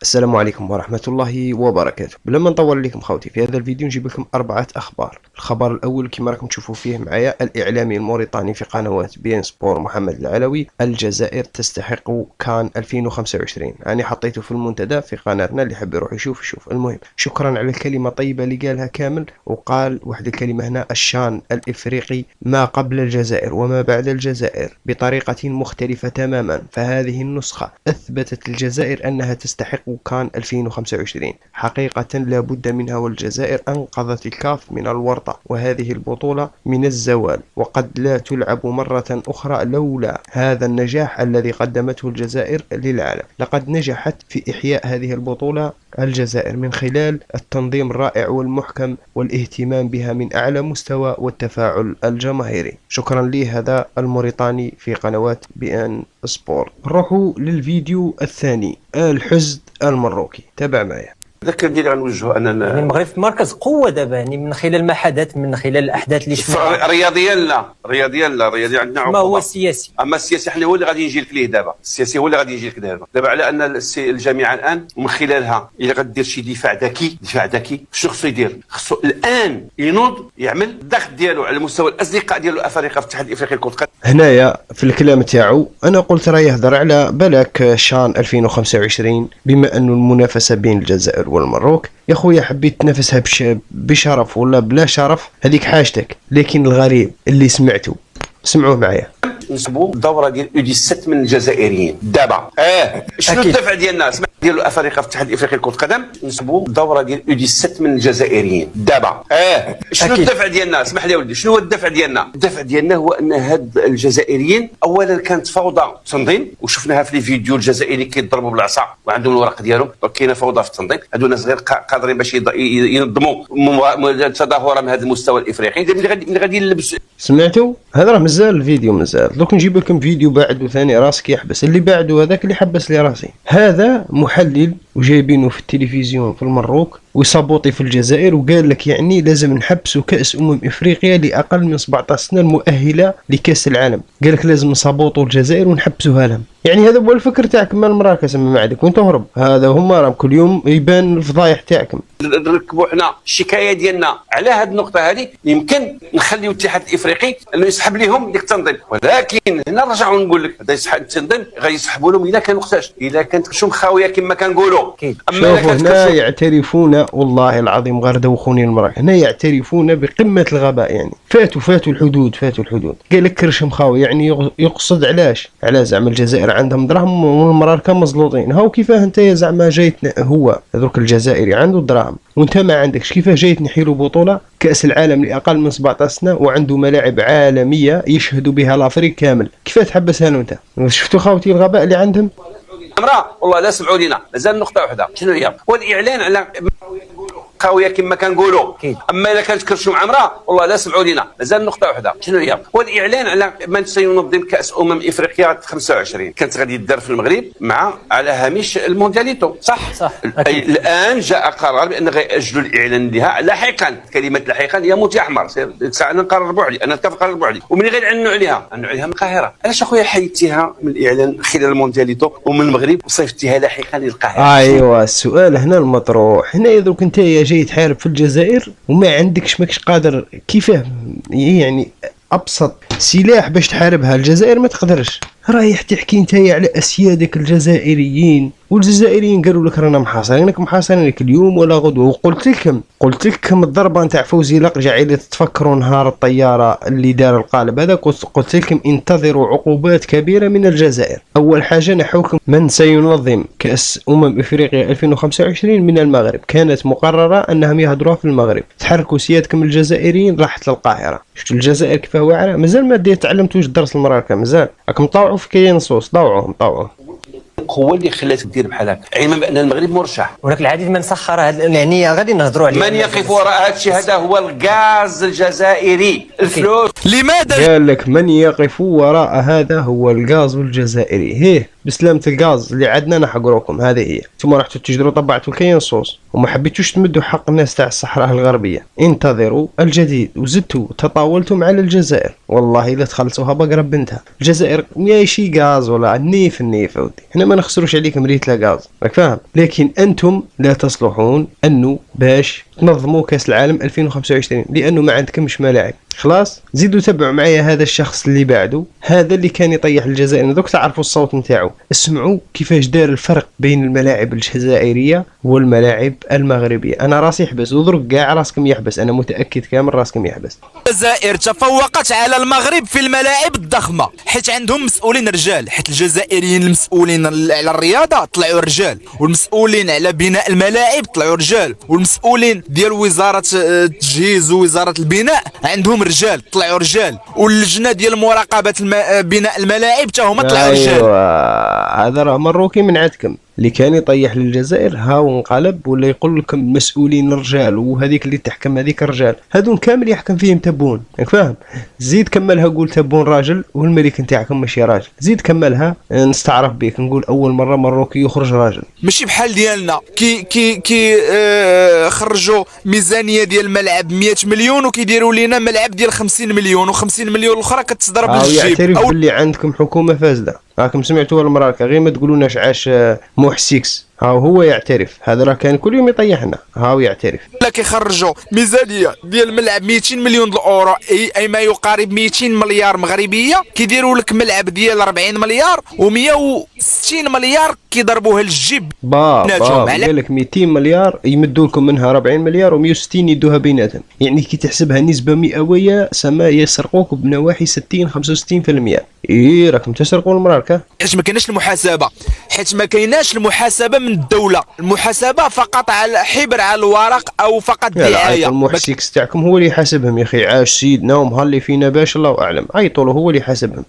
السلام عليكم ورحمة الله وبركاته. بلا ما نطول عليكم خوتي، في هذا الفيديو نجيب لكم 4 أخبار. الخبر الأول كما راكم تشوفوا فيه معايا، الإعلامي الموريتاني في قنوات بي إن سبور محمد العلوي: الجزائر تستحق كان 2025. يعني حطيته في المنتدى في قناتنا، اللي يحب يروح يشوف. المهم، شكرا على الكلمة الطيبة اللي قالها كامل. وقال واحد الكلمة هنا: الشان الإفريقي ما قبل الجزائر وما بعد الجزائر بطريقة مختلفة تماما، فهذه النسخة أثبتت الجزائر أنها تستحق كان 2025 حقيقة لا بد منها، والجزائر أنقذت الكاف من الورطة وهذه البطولة من الزوال، وقد لا تلعب مرة أخرى لولا هذا النجاح الذي قدمته الجزائر للعالم. لقد نجحت في إحياء هذه البطولة الجزائر من خلال التنظيم الرائع والمحكم والاهتمام بها من أعلى مستوى والتفاعل الجماهيري. شكرا لي هذا الموريتاني في قنوات بي إن سبور. نروحوا للفيديو الثاني، الحشد المروكي. تابع معي. الذكر ديالي غنوجهو اننا يعني المغرب في مركز قوه دابا، يعني من خلال ما حدث، من خلال الاحداث اللي شفناها. رياضيا لا، رياضيا عندنا عقوبه. ما هو السياسي؟ اما السياسي حنا هو اللي غادي يجي لك ليه دابا، السياسي هو اللي غادي يجي لك دابا على ان الجامعه الان ومن خلالها الا غدير شي دفاع ذكي شنو خصو يدير؟ خصو الان ينوض يعمل الضغط ديالو على مستوى الاصدقاء ديالو الافارقه في الاتحاد الافريقي لكره القدم. هنايا في الكلام تاعو انا قلت راه يهضر على بالك شان 2025، بما انه المنافسه بين الجزائر والمروك. يا خويا حبيت تنافسها بشرف ولا بلا شرف، هذيك حاجتك، لكن الغريب اللي سمعوه معايا. نسبوا الدوره ديال يو 17 من الجزائريين دابا. شنو الدفع ديالنا؟ اسمع، ديال الافارقه في الاتحاد الافريقي لكره القدم نسبوا الدوره ديال يو 17 من الجزائريين دابا. شنو الدفع ديالنا؟ اسمح لي يا ولدي، شنو هو الدفع ديالنا؟ الدفع ديالنا هو ان هاد الجزائريين اولا كانت فوضى تنظيم، وشفناها في لي فيديو الجزائري كيضربوا بالعصا وعندهم الورق ديالهم، كاينه فوضى في التنظيم. هادو ناس غير قادرين باش ينظموا تظاهره من هذا المستوى الافريقي. من غادي نلبس. سمعتوا؟ هذا راه مازال الفيديو مازال، دوك نجيب لكم فيديو بعده ثاني راسك يحبس، اللي بعده هذاك اللي حبس لي راسي. هذا محلل وجايبينه في التلفزيون في المروك ويصابوطي في الجزائر، وقال لك يعني لازم نحبسوا كأس افريقيا لاقل من 17 سنه المؤهله لكأس العالم. قال لك لازم نصابوطوا الجزائر ونحبسوها لهم. يعني هذا هو الفكر تاعكم مال المراكز ما عندك وانت هرب. هذا هما راهم كل يوم يبان الفضايح تاعكم. نركبوا حنا الشكايه ديالنا على هذه النقطه هذه. يمكن نخليو الاتحاد الافريقي انه يسحب لهم ديك التنظيم، ولكن هنا نرجعوا نقول لك هذا يسحب التنظيم غيسحبوا لهم الا كان وقتاش، الا كانت شوم خاويه كما كنقولوا. اما هنا يعترفون، والله العظيم غير دوخوني المراكز، هنا يعترفون بقمه الغباء. يعني فاتوا الحدود. قال لك كرشهم خاوي، يعني يقصد علاش زعما الجزائر عندهم دراهم والمراركه مزلوطين. هاو كيفاه انت زعما جاي هو هذوك الجزائري عنده دراهم وانت ما عندكش، كيفاه جاي تنحيلو بطوله كاس العالم لاقل من 17 سنه وعنده ملاعب عالميه يشهدوا بها الافريق كامل؟ كيفاه تحبسها له انت؟ شفتوا خاوتي الغباء اللي عندهم؟ والله لا سمعوا لينا، مازال نقطه واحده. شنو هي؟ والاعلان على خاويه كما كنقولوا. اما اذا كانت كرشهم عمراء والله لا سمعوا لينا، مازال نقطه واحده. شنو هي؟ والاعلان على من سينظم كاس افريقيا 25 كانت غادي يدار في المغرب على هامش الموندياليتو، صح. الان جاء قرار بان غيأجلوا الاعلان لها لاحقا. كلمه لاحقا هي موت احمر، انا نقرر بوحدي، انا نقرر بوحدي. ومن غير عليها من القاهره. علاش اخويا حيدتيها من الاعلان خلال الموندياليتو ومن المغرب وصيفتيها لاحقا للقاهره؟ ايوا السؤال هنا المطروح. هنا دوك انت جاي تحارب في الجزائر وما عندكش، ماكش قادر. كيفاه يعني ابسط سلاح باش تحاربها الجزائر ما تقدرش؟ رايح تحكي انت على اسيادك الجزائريين، والجزائريين قالوا لك رانا محاصرينك اليوم ولا غدوه. وقلت لكم الضربه نتاع فوزي لقجع اللي تتفكروا نهار الطياره اللي دار القالب هذا، قلت لكم انتظروا عقوبات كبيره من الجزائر. اول حاجه نحوكم من سينظم كاس افريقيا 2025 من المغرب، كانت مقرره انهم يهضروها في المغرب. تحركوا سيادكم الجزائريين راحت للقاهره. شفتوا الجزائر كيف واعره؟ مازال ما تعلمتوش درس المراكه، مازال راكم طاوعوا في كاين نصوص. طاوعوا القوه اللي خلاتك دير بحال هكا، علما بان المغرب مرشح. ولكن العديد من سخر يعني غادي نهضروا عليه. من يقف وراء هذا الشيء هذا هو الغاز الجزائري، الفلوس. لماذا؟ قال لك من يقف وراء هذا هو الغاز الجزائري. بسلامة الغاز اللي عندنا نحقر لكم. هذه هي. ثم رحتوا تجروا طبعتوا الكاين صوص وما حبيتوش تمدوا حق الناس تاع الصحراء الغربيه. انتظروا الجديد وزدتوا تطاولتم على الجزائر. والله اذا دخلتوها بقرة بنتها. الجزائر ماشي غاز ولا النيف ودي. احنا ما نخسروش عليكم ريت لا غاز، راك فاهم؟ لكن انتم لا تصلحون انه باش تنظموا كاس العالم 2025 لانه ما عندكمش ملاعب. خلاص زيدوا تبعوا معايا هذا الشخص اللي بعده، هذا اللي كان يطيح الجزائر. دوك تعرفوا الصوت نتاعو، اسمعوا كيفاش دار الفرق بين الملاعب الجزائريه والملاعب المغربيه. انا راسي يحبس ودرك كاع راسكم يحبس، انا متاكد كامل راسكم يحبس. الجزائر تفوقت على المغرب في الملاعب الضخمه حيت عندهم مسؤولين رجال، حيت الجزائريين المسؤولين على الرياضه طلعوا رجال، والمسؤولين على بناء الملاعب طلعوا رجال، والمسؤولين ديال وزاره التجهيز ووزاره البناء عندهم رجال طلعوا رجال، واللجنه ديال مراقبه بناء الملاعب حتى هما طلعوا رجال. ايوا هذا راه مروكي من عندكم اللي كان يطيح للجزائر هاو انقلب ولا يقول لكم المسؤولين الرجال وهذيك اللي تحكم هذيك الرجال، هذون كامل يحكم فيهم تبون، راك فاهم؟ زيد كملها قول تبون راجل والملك نتاعكم ماشي راجل. زيد كملها نستعرف بك نقول اول مره مروكي يخرج راجل. ماشي بحال ديالنا كي خرجوا ميزانيه ديال الملعب 100 مليون وكيديروا لنا ملعب ديال 50 مليون و50 مليون الاخرى كتضرب للجيب. يعترف باللي عندكم حكومه فاسده. راكم سمعتوا المراكه غير ما تقولوناش عاش موحسيكس. هو يعترف، هذا راه كان كل يوم يطيحنا. هاو يعترف. لا كيخرجوا ميزانيه ديال الملعب 200 مليون الاورو اي ما يقارب 200 مليار مغربيه، كيديروا لك ملعب ديال 40 مليار و160 مليار كيضربوها للجيب. قال لك 200 مليار يمدوا لكم منها 40 مليار و160 يدوها بيناتهم، يعني كي تحسبها نسبه مئويه سما يسرقوك بنواحي 60 65%. ايه راكم تسرقوا المراكه حيت ما كايناش المحاسبه، حيت ما كايناش المحاسبه من الدوله، المحاسبه فقط على حبر على الورق او فقط دعايه. المحسيكس تاعكم هو اللي يحاسبهم يا اخي. عاش سيدنا ومهلي فينا باش الله اعلم. عيطوا له هو اللي يحاسبهم.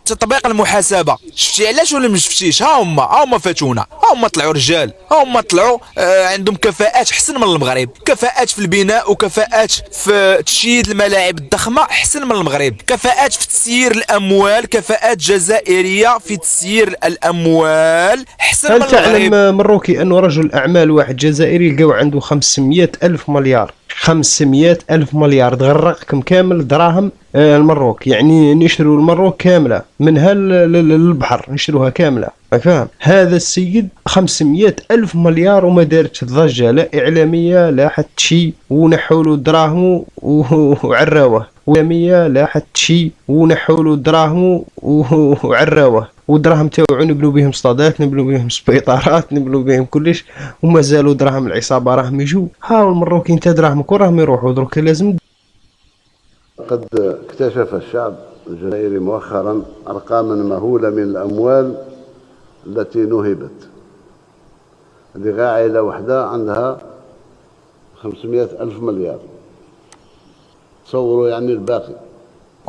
تطبيق المحاسبه شفتي علاش ولا ما شفتيش؟ ها هما فاتونا، ها هما طلعوا رجال، ها هما طلعوا عندهم كفاءات احسن من المغرب، كفاءات في البناء وكفاءات في تشييد الملاعب الضخمه احسن من المغرب، كفاءات في تسيير الاموال، كفاءات جزائريه في تسيير الاموال احسن من المغرب. هل تعلم مروكي انه رجل اعمال واحد جزائري لقاو عنده 500 ألف مليار 500 ألف مليار تغرقكم كامل دراهم المروك، يعني نشروا المروك كاملة منها للبحر نشروها كاملة، فاهم؟ هذا السيد 500 ألف مليار وما دارت ضجة لا إعلامية لا حتى شي، ونحولوا دراهمه وعراوه إعلامية لا حتى شي، ونحولوا دراهمه وعراوه، والدراهم تاوعو نبنوا بهم صطادات، نبنوا بهم سبيطارات، نبنوا بهم كلش، وما زالوا دراهم العصابة راهم يجوا. هاو المروكي انت دراهمك وراهم يروحوا درك لازم. قد اكتشف الشعب الجزائري مؤخرا أرقاما مهولة من الأموال التي نهبت. هذه عائلة واحدة عندها 500 ألف مليار، تصوروا يعني الباقي.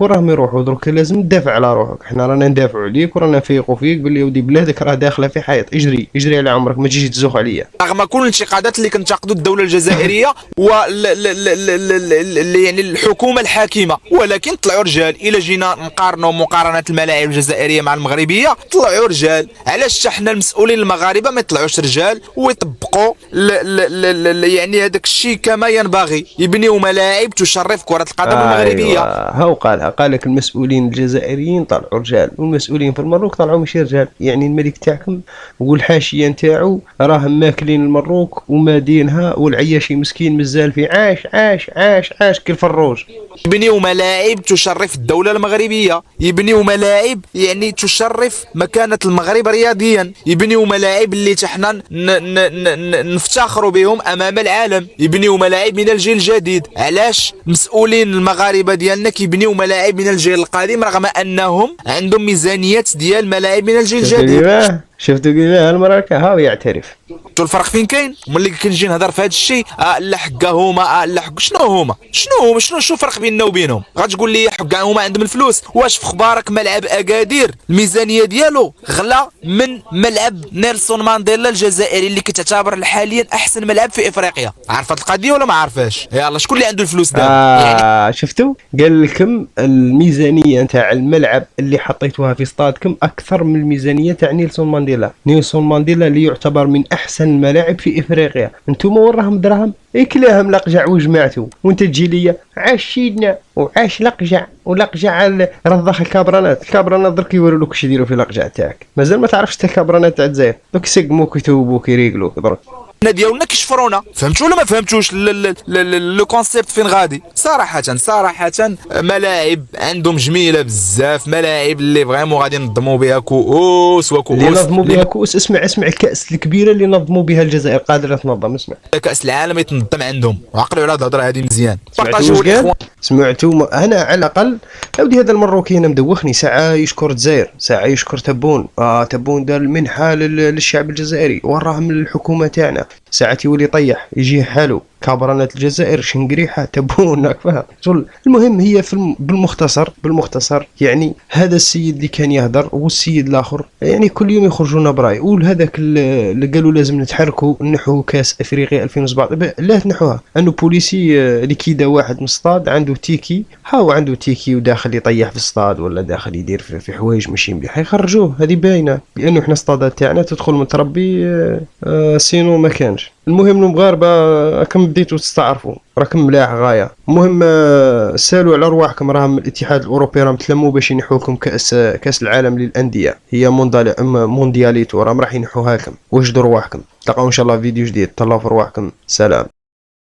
راهم يروحوا درك لازم تدافع على روحك. حنا رانا ندافعوا عليك ورانا نفيقوا فيك باللي ودي بلادك راه داخله في حيط. اجري على عمرك ما تجيش تزوخ عليا. رغم كل الانتقادات اللي كنتقدوا الدوله الجزائريه يعني الحكومه الحاكمه، ولكن طلعوا رجال. الا جينا نقارنوا مقارنه الملاعب الجزائريه مع المغربيه طلعوا رجال. علاش حنا المسؤولين المغاربه ما يطلعوش رجال ويطبقوا يعني هذاك الشيء كما ينبغي، يبنيوا ملاعب تشرف كره القدم المغربيه. هاو قال لك المسؤولين الجزائريين طلعوا رجال والمسؤولين في المروك طلعوا ماشي رجال. يعني الملك تاعكم والحاشيه نتاعو راهم ماكلين المروك ومادينها، والعياشي مسكين مازال في عاش عاش عاش عاش كالفروج. يبنيوا ملاعب تشرف الدوله المغربيه، يبنيوا ملاعب يعني تشرف مكانه المغرب رياضيا، يبنيوا ملاعب اللي حنا نفتخروا بهم امام العالم، يبنيوا ملاعب من الجيل الجديد. علاش المسؤولين المغاربه ديالنا كيبنيو ملاعب من الجيل القديم رغم انهم عندهم ميزانيات ديال ملاعب من الجيل الجديد؟ شفتوا كيفاه المراكه؟ هاو يعترف. شو الفرق فين كاين؟ ملي كنجي نهضر في هذا الشيء لا حكا هما لا حق شنو هما شنو الفرق بيننا وبينهم؟ غتقول لي حق هما عندهم الفلوس. واش في اخبارك ملعب اكادير الميزانيه ديالو غلا من ملعب نيلسون مانديلا الجزائري اللي كتعتبر حاليا احسن ملعب في افريقيا؟ عارف هاد القضيه ولا ما عارفاش؟ يلا شكون اللي عنده الفلوس دابا؟ يعني شفتوا قال لكم الميزانيه نتاع الملعب اللي حطيتوها في استادكم اكثر من الميزانيه تاع نيلسون مانديلا اللي يعتبر من احسن الملاعب في افريقيا. انتم وراهم دراهم يكلاهم لقجع وجماعته، وانت تجي لي عاش شيدنا وعاش لقجع ولقجع رضخ الكابرانات درك يوروا لك واش يديروا في لقجع تاعك. مازال ما تعرفش حتى الكابرانات تاع الجزائر دوك يسقموك يثوبوك يريقلوك درك ديالنا كيشفرونا. فهمتوا ولا ما فهمتوش لو كونسيبت فين غادي؟ صراحه ملاعب عندهم جميله بزاف، ملاعب اللي فريمون غادي نظموا بها كؤوس اللي نظموا بها كؤوس. اسمع الكأس الكبيره اللي نظموا بها الجزائر قادره تنظم. اسمع كأس العالم يتنظم عندهم، وعقلوا على الهضره هذه مزيان. سمعتوا انا على الاقل اودي هذا المروكي انا مدوخني. ساعه يشكر الجزائر، ساعه يشكر تبون. تبون دار المنحه للشعب الجزائري وراهم الحكومه تاعنا. ساعات يولي يطيح يجي حالو كابرانات الجزائر شنقريحه تبون فاهم. المهم هي بالمختصر يعني هذا السيد اللي كان يهدر والسيد الاخر يعني كل يوم يخرجونا براي. وهذاك اللي قالوا لازم نتحركوا نحو كاس افريقيا 2017 لا تنحوها. انه بوليسي اللي كيدا واحد من الصطاد عنده تيكي وداخل يطيح في الصطاد ولا داخل يدير في حوايج ماشي مليح يخرجوه. هذه باينه لانه احنا الصطادات تاعنا تدخل متربي سينو ما كانش. المهم المغاربه كم بديتوا تستعرفوا راكم ملاح غايه. المهم سالوا على رواحكم، راهم الاتحاد الاوروبي راهم تلموا باش ينحوكم كاس العالم للانديه. هي موندياليتو راهم راح ينحوها لكم. وجدوا رواحكم. تلقاو ان شاء الله فيديو جديد. تهلاو في رواحكم. سلام.